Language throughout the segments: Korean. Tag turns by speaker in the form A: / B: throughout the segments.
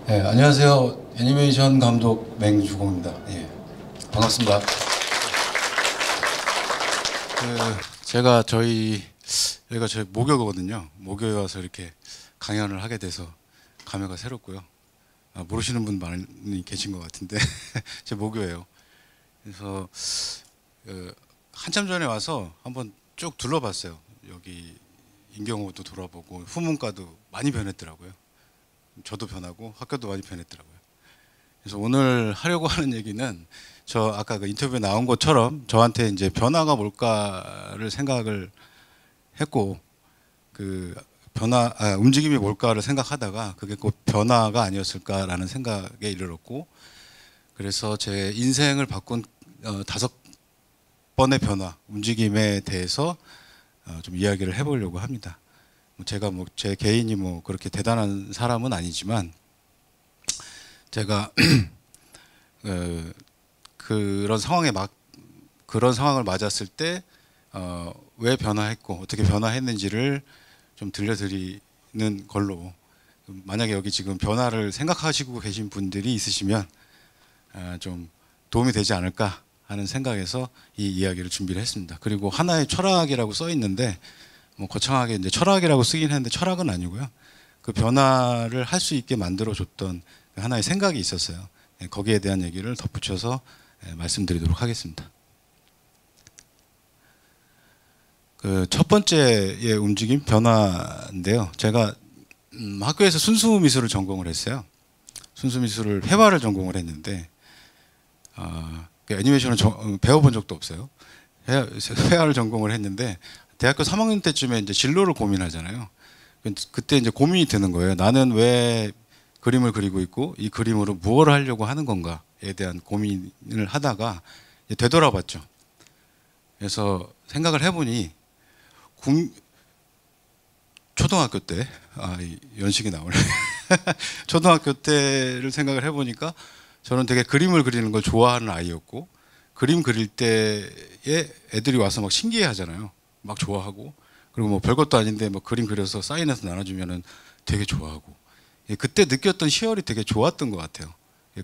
A: 네, 안녕하세요. 애니메이션 감독 맹주공입니다. 예, 반갑습니다. 제가 여기가 저희 모교거든요. 모교에 와서 이렇게 강연을 하게 돼서 감회가 새롭고요. 모르시는 분 많이 계신 것 같은데 제 모교예요. 그래서 한참 전에 와서 한번 쭉 둘러봤어요. 여기 인경호도 돌아보고 후문과도 많이 변했더라고요. 저도 변하고 학교도 많이 변했더라고요. 그래서 오늘 하려고 하는 얘기는 저 아까 그 인터뷰에 나온 것처럼 저한테 이제 변화가 뭘까를 생각을 했고 그 움직임이 뭘까를 생각하다가 그게 곧 변화가 아니었을까라는 생각에 이르렀고, 그래서 제 인생을 바꾼 5번의 변화, 움직임에 대해서 좀 이야기를 해보려고 합니다. 제가 제 개인이 그렇게 대단한 사람은 아니지만 제가 그런 상황을 맞았을 때 왜 변화했고 어떻게 변화했는지를 좀 들려드리는 걸로, 만약에 여기 지금 변화를 생각하시고 계신 분들이 있으시면 좀 도움이 되지 않을까 하는 생각에서 이 이야기를 준비를 했습니다. 그리고 하나의 철학이라고 써 있는데 거창하게 이제 철학이라고 쓰긴 했는데 철학은 아니고요. 그 변화를 할 수 있게 만들어줬던 하나의 생각이 있었어요. 거기에 대한 얘기를 덧붙여서 말씀드리도록 하겠습니다. 그 첫 번째의 움직임, 변화인데요. 제가 학교에서 순수 미술을 전공을 했어요. 순수 미술을 회화를 전공을 했는데 애니메이션을 배워본 적도 없어요. 회화를 전공을 했는데 대학교 3학년 때쯤에 이제 진로를 고민하잖아요. 그때 이제 고민이 드는 거예요. 나는 왜 그림을 그리고 있고 이 그림으로 무엇을 하려고 하는 건가에 대한 고민을 하다가 되돌아봤죠. 그래서 생각을 해보니 초등학교 때, 연식이 나오네. 초등학교 때를 생각을 해보니까 저는 되게 그림을 그리는 걸 좋아하는 아이였고, 그림 그릴 때에 애들이 와서 막 신기해 하잖아요. 막 좋아하고, 그리고 별것도 아닌데 그림 그려서 사인해서 나눠주면은 되게 좋아하고, 그때 느꼈던 희열이 되게 좋았던 것 같아요.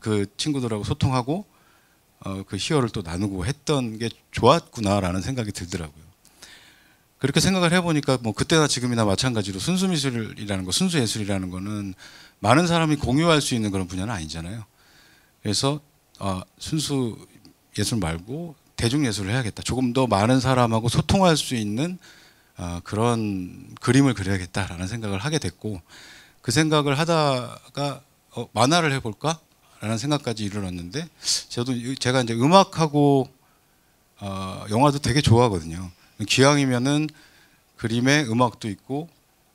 A: 그 친구들하고 소통하고 그 희열을 또 나누고 했던 게 좋았구나라는 생각이 들더라고요. 그렇게 생각을 해보니까 그때나 지금이나 마찬가지로 순수미술이라는 거, 순수예술이라는 거는 많은 사람이 공유할 수 있는 그런 분야는 아니잖아요. 그래서 순수 예술 말고 대중예술을 해야겠다. 조금 더 많은 사람하고 소통할 수 있는 그런 그림을 그려야겠다라는 생각을 하게 됐고, 그 생각을 하다가 만화를 해볼까? 라는 생각까지 이르렀는데, 제가 이제 음악하고 영화도 되게 좋아하거든요. 기왕이면은 그림에 음악도 있고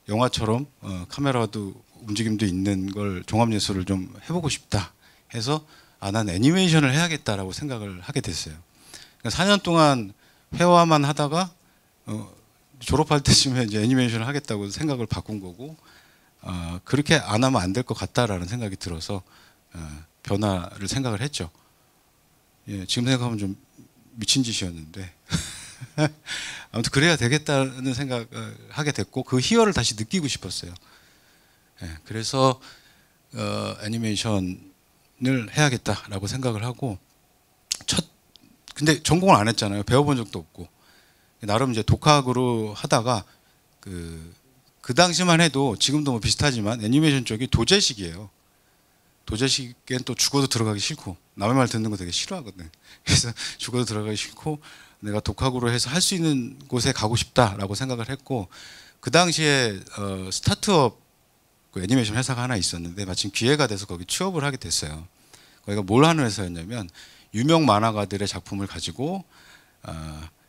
A: 영화처럼 카메라도 움직임도 있는 걸 종합예술을 좀 해보고 싶다 해서 난 애니메이션을 해야겠다라고 생각을 하게 됐어요. 그러니까 4년 동안 회화만 하다가 졸업할 때쯤에 이제 애니메이션을 하겠다고 생각을 바꾼 거고, 그렇게 안 하면 안 될 것 같다라는 생각이 들어서 변화를 생각을 했죠. 예, 지금 생각하면 좀 미친 짓이었는데 아무튼 그래야 되겠다는 생각을 하게 됐고, 그 희열을 다시 느끼고 싶었어요. 예, 그래서 애니메이션을 해야겠다라고 생각을 하고, 근데 전공을 안 했잖아요. 배워본 적도 없고, 나름 이제 독학으로 하다가 그 당시만 해도 지금도 비슷하지만 애니메이션 쪽이 도제식이에요. 도제식엔 또 죽어도 들어가기 싫고, 남의 말 듣는 거 되게 싫어하거든. 그래서 죽어도 들어가기 싫고 내가 독학으로 해서 할 수 있는 곳에 가고 싶다라고 생각을 했고, 그 당시에 스타트업 그 애니메이션 회사가 하나 있었는데 마침 기회가 돼서 거기 취업을 하게 됐어요. 거기가 뭘 하는 회사였냐면 유명 만화가들의 작품을 가지고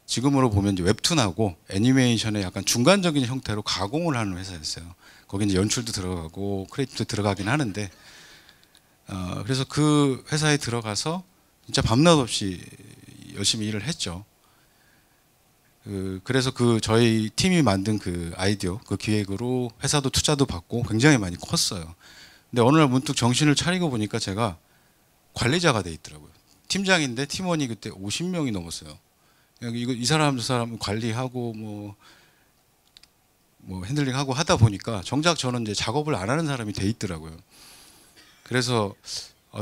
A: 지금으로 보면 이제 웹툰하고 애니메이션의 약간 중간적인 형태로 가공을 하는 회사였어요. 거기 이제 연출도 들어가고 크리에이티브도 들어가긴 하는데, 그래서 그 회사에 들어가서 진짜 밤낮 없이 열심히 일을 했죠. 그래서 저희 팀이 만든 그 아이디어, 그 기획으로 회사도 투자도 받고 굉장히 많이 컸어요. 근데 어느 날 문득 정신을 차리고 보니까 제가 관리자가 돼 있더라고요. 팀장인데 팀원이 그때 50명이 넘었어요. 이 사람 저 사람 관리하고 핸들링하고 하다 보니까 정작 저는 이제 작업을 안 하는 사람이 돼 있더라고요. 그래서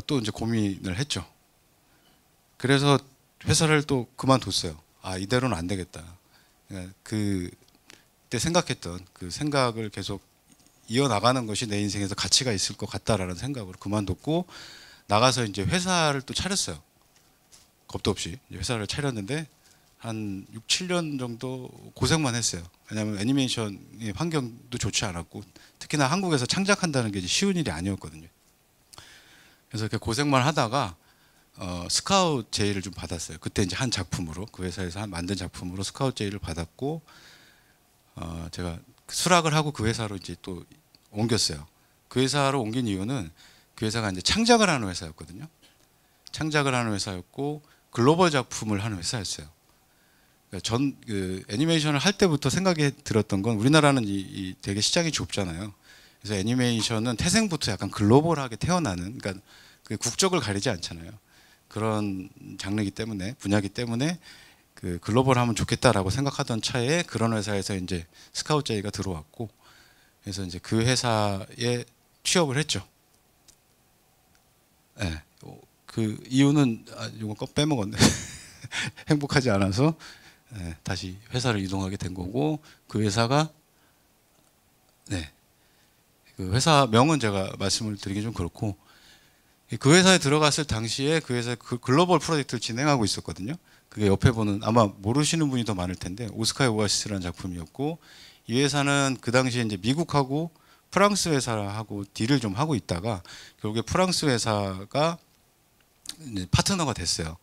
A: 또 이제 고민을 했죠. 그래서 회사를 또 그만뒀어요. 아, 이대로는 안 되겠다. 그러니까 그때 생각했던 그 생각을 계속 이어나가는 것이 내 인생에서 가치가 있을 것 같다라는 생각으로 그만뒀고 나가서 이제 회사를 또 차렸어요. 겁도 없이 이제 회사를 차렸는데 한 6, 7년 정도 고생만 했어요. 왜냐하면 애니메이션의 환경도 좋지 않았고 특히나 한국에서 창작한다는 게 쉬운 일이 아니었거든요. 그래서 이렇게 고생만 하다가 스카우트 제의를 좀 받았어요. 그때 이제 한 작품으로 그 회사에서 만든 작품으로 스카우트 제의를 받았고 제가 수락을 하고 그 회사로 이제 또 옮겼어요. 그 회사로 옮긴 이유는 그 회사가 이제 창작을 하는 회사였거든요. 창작을 하는 회사였고 글로벌 작품을 하는 회사였어요. 그러니까 그 애니메이션을 할 때부터 생각이 들었던 건 우리나라는 이 되게 시장이 좁잖아요. 그래서 애니메이션은 태생부터 약간 글로벌하게 태어나는, 그러니까 그 국적을 가리지 않잖아요. 그런 장르이기 때문에, 분야이기 때문에 그 글로벌하면 좋겠다라고 생각하던 차에 그런 회사에서 이제 스카우트 제의가 들어왔고, 그래서 이제 그 회사에 취업을 했죠. 네. 그 이유는 이거 꼭 빼먹었네. 행복하지 않아서 다시 회사를 이동하게 된 거고, 그 회사가 그 회사 명은 제가 말씀을 드리기 좀 그렇고, 그 회사에 들어갔을 당시에 그 회사 그 글로벌 프로젝트를 진행하고 있었거든요. 그게 옆에 보는, 아마 모르시는 분이 더 많을 텐데 오스카의 오아시스라는 작품이었고, 이 회사는 그 당시에 이제 미국하고 프랑스 회사하고 딜을 좀 하고 있다가 결국에 프랑스 회사가 이제 파트너가 됐어요.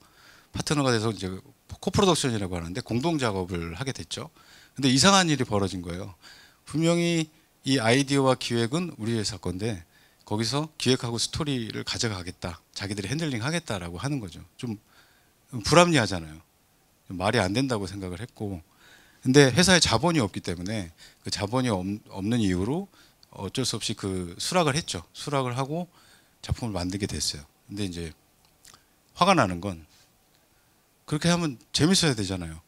A: 파트너가 돼서 이제 코프로덕션이라고 하는데 공동 작업을 하게 됐죠. 근데 이상한 일이 벌어진 거예요. 분명히 이 아이디어와 기획은 우리 회사 건데 거기서 기획하고 스토리를 가져가겠다, 자기들이 핸들링 하겠다라고 하는 거죠. 좀 불합리하잖아요. 좀 말이 안 된다고 생각을 했고, 근데 회사에 자본이 없기 때문에 그 자본이 없는 이유로 어쩔 수 없이 그 수락을 했죠. 수락을 하고 작품을 만들게 됐어요. 근데 이제 화가 나는 건 그렇게 하면 재밌어야 되잖아요.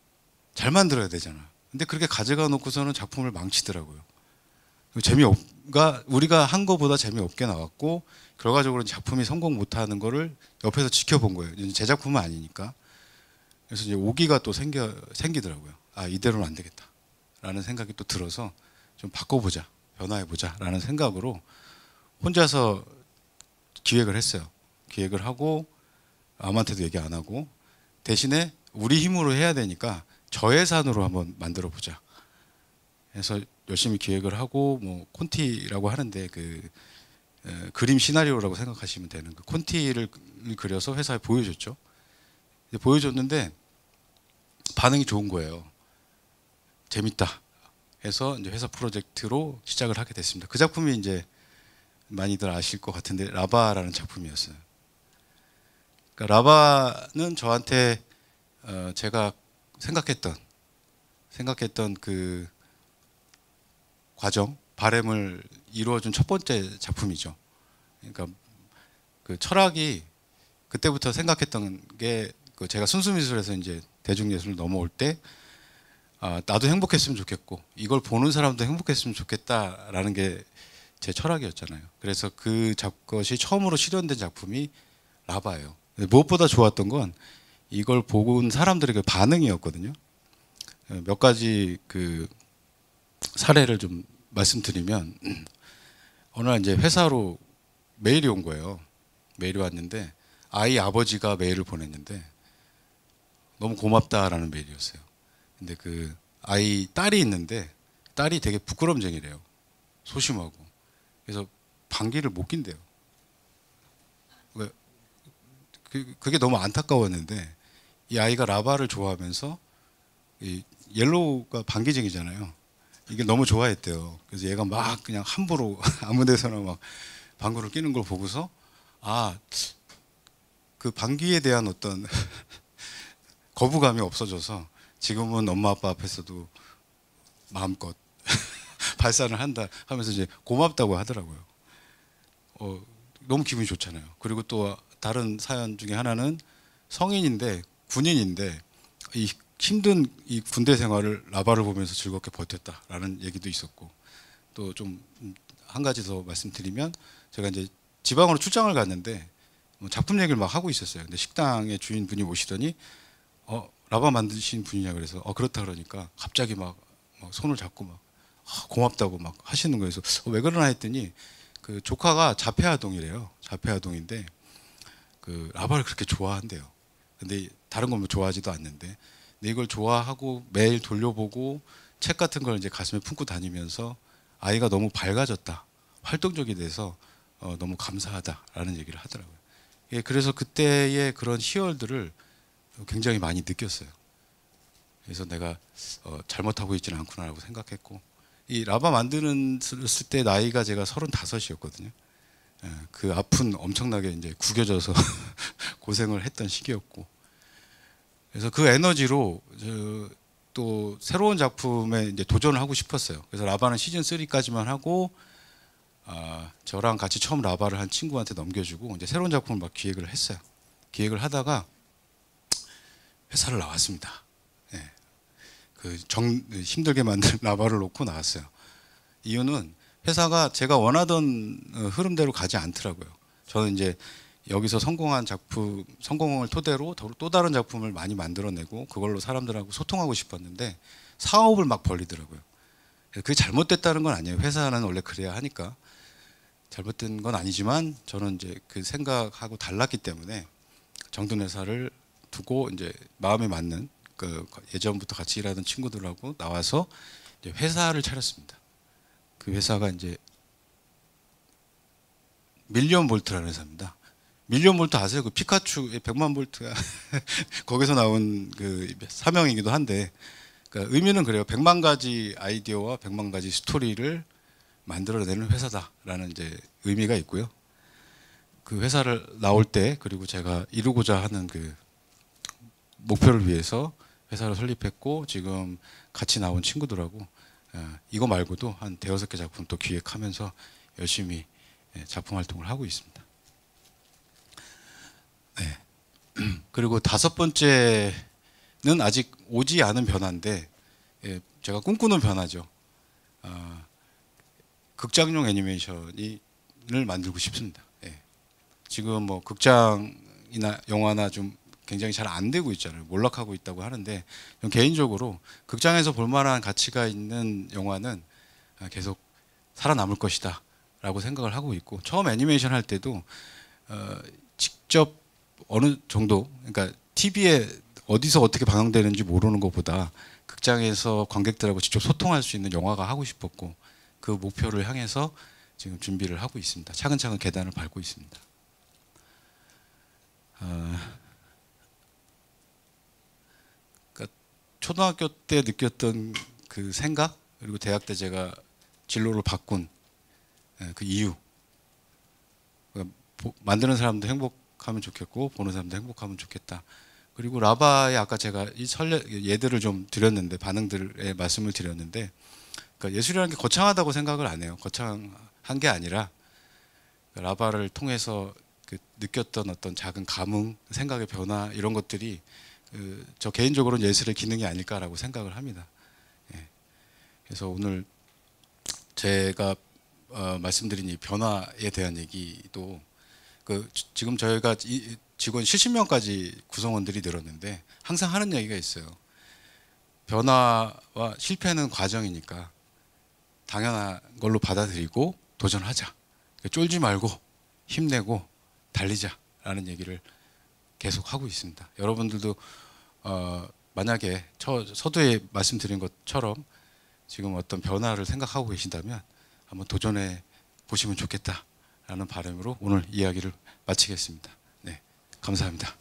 A: 잘 만들어야 되잖아요. 근데 그렇게 가져가 놓고서는 작품을 망치더라고요. 우리가 한 거보다 재미없게 나왔고 결과적으로 작품이 성공 못하는 거를 옆에서 지켜본 거예요. 제 작품은 아니니까. 그래서 이제 오기가 또 생기더라고요. 아, 이대로는 안 되겠다라는 생각이 또 들어서 좀 바꿔보자, 변화해보자라는 생각으로 혼자서 기획을 했어요. 기획을 하고 아무한테도 얘기 안 하고 대신에 우리 힘으로 해야 되니까 저예산으로 한번 만들어보자. 그래서 열심히 기획을 하고 뭐 콘티라고 하는데 그림 시나리오라고 생각하시면 되는 그 콘티를 그려서 회사에 보여줬죠. 보여줬는데 반응이 좋은 거예요. 재밌다 해서 이제 회사 프로젝트로 시작을 하게 됐습니다. 그 작품이 이제 많이들 아실 것 같은데 라바라는 작품이었어요. 그러니까 라바는 저한테 제가 생각했던 그 과정, 바램을 이루어준 첫 번째 작품이죠. 그러니까 그 철학이 그때부터 생각했던 게 제가 순수미술에서 이제 대중예술로 넘어올 때 나도 행복했으면 좋겠고 이걸 보는 사람도 행복했으면 좋겠다라는 게 제 철학이었잖아요. 그래서 것이 처음으로 실현된 작품이 라바예요. 무엇보다 좋았던 건 이걸 본 사람들의 그 반응이었거든요. 몇 가지 그 사례를 좀 말씀드리면 어느 날 이제 회사로 메일이 온 거예요. 메일이 왔는데 아이 아버지가 메일을 보냈는데 너무 고맙다라는 메일이었어요. 근데 그 아이 딸이 있는데 딸이 되게 부끄럼쟁이래요. 소심하고. 그래서 반기를 못 낀대요. 그게 너무 안타까웠는데 이 아이가 라바를 좋아하면서 이 옐로우가 반기쟁이잖아요. 이게 너무 좋아했대요. 그래서 얘가 막 그냥 함부로 아무 데서나 막 방구를 끼는 걸 보고서 그 방귀에 대한 어떤 거부감이 없어져서 지금은 엄마 아빠 앞에서도 마음껏 발산을 한다 하면서 이제 고맙다고 하더라고요. 너무 기분이 좋잖아요. 그리고 또 다른 사연 중에 하나는 성인인데 군인인데 이 힘든 이 군대 생활을 라바를 보면서 즐겁게 버텼다라는 얘기도 있었고, 또 좀 한 가지 더 말씀드리면 제가 이제 지방으로 출장을 갔는데 뭐 작품 얘기를 막 하고 있었어요. 근데 식당의 주인분이 오시더니 라바 만드신 분이냐 그래서 그렇다 그러니까 갑자기 막 손을 잡고 막 고맙다고 막 하시는 거예요. 그래서 왜 그러나 했더니 그 조카가 자폐아동이래요. 자폐아동인데 그 라바를 그렇게 좋아한대요. 근데 다른 건 뭐 좋아하지도 않는데, 근데 이걸 좋아하고 매일 돌려보고 책 같은 걸 이제 가슴에 품고 다니면서 아이가 너무 밝아졌다, 활동적이 돼서 너무 감사하다라는 얘기를 하더라고요. 예, 그래서 그때의 그런 희열들을 굉장히 많이 느꼈어요. 그래서 내가 잘못하고 있지는 않구나라고 생각했고, 이 라바 만드는 때 나이가 제가 35이었거든요. 예, 그 앞은 엄청나게 이제 구겨져서 고생을 했던 시기였고, 그래서 그 에너지로 또 새로운 작품에 이제 도전을 하고 싶었어요. 그래서 라바는 시즌 3까지만 하고 저랑 같이 처음 라바를 한 친구한테 넘겨주고 이제 새로운 작품을 막 기획을 했어요. 기획을 하다가 회사를 나왔습니다. 예. 힘들게 만든 라바를 놓고 나왔어요. 이유는 회사가 제가 원하던 흐름대로 가지 않더라고요. 저는 이제 여기서 성공한 작품, 성공을 토대로 또 다른 작품을 많이 만들어내고 그걸로 사람들하고 소통하고 싶었는데 사업을 막 벌리더라고요. 그게 잘못됐다는 건 아니에요. 회사는 원래 그래야 하니까. 잘못된 건 아니지만 저는 이제 그 생각하고 달랐기 때문에 정든 회사를 두고 이제 마음에 맞는 그 예전부터 같이 일하던 친구들하고 나와서 이제 회사를 차렸습니다. 그 회사가 이제 밀리언 볼트라는 회사입니다. 밀리언 볼트 아세요? 그 피카츄의 100만 볼트가 거기서 나온 그 사명이기도 한데, 그러니까 의미는 그래요. 100만 가지 아이디어와 100만 가지 스토리를 만들어내는 회사다라는 이제 의미가 있고요. 그 회사를 나올 때, 그리고 제가 이루고자 하는 그 목표를 위해서 회사를 설립했고, 지금 같이 나온 친구들하고 이거 말고도 한 대여섯 개 작품 또 기획하면서 열심히 작품 활동을 하고 있습니다. 네. 그리고 다섯 번째는 아직 오지 않은 변화인데, 제가 꿈꾸는 변화죠. 극장용 애니메이션을 만들고 싶습니다. 지금 뭐 극장이나 영화나 좀 굉장히 잘 안 되고 있잖아요. 몰락하고 있다고 하는데, 개인적으로 극장에서 볼 만한 가치가 있는 영화는 계속 살아남을 것이다 라고 생각을 하고 있고, 처음 애니메이션 할 때도 직접 어느 정도, 그러니까 TV에 어디서 어떻게 방영되는지 모르는 것보다 극장에서 관객들하고 직접 소통할 수 있는 영화가 하고 싶었고, 그 목표를 향해서 지금 준비를 하고 있습니다. 차근차근 계단을 밟고 있습니다. 그러니까 초등학교 때 느꼈던 그 생각, 그리고 대학 때 제가 진로를 바꾼 그 이유, 그러니까 만드는 사람도 행복하면 좋겠고 보는 사람도 행복하면 좋겠다. 그리고 라바에 아까 제가 이 예들을 좀 드렸는데, 반응들의 말씀을 드렸는데, 그러니까 예술이라는 게 거창하다고 생각을 안 해요. 거창한 게 아니라 라바를 통해서 그 느꼈던 어떤 작은 감흥, 생각의 변화, 이런 것들이 저 개인적으로는 예술의 기능이 아닐까라고 생각을 합니다. 그래서 오늘 제가 말씀드린 이 변화에 대한 얘기도, 지금 저희가 직원 70명까지 구성원들이 늘었는데 항상 하는 얘기가 있어요. 변화와 실패는 과정이니까 당연한 걸로 받아들이고 도전하자. 쫄지 말고 힘내고 달리자라는 얘기를 계속 하고 있습니다. 여러분들도 만약에 서두에 말씀드린 것처럼 지금 어떤 변화를 생각하고 계신다면 한번 도전해 보시면 좋겠다라는 바람으로 오늘 이야기를 마치겠습니다. 네, 감사합니다.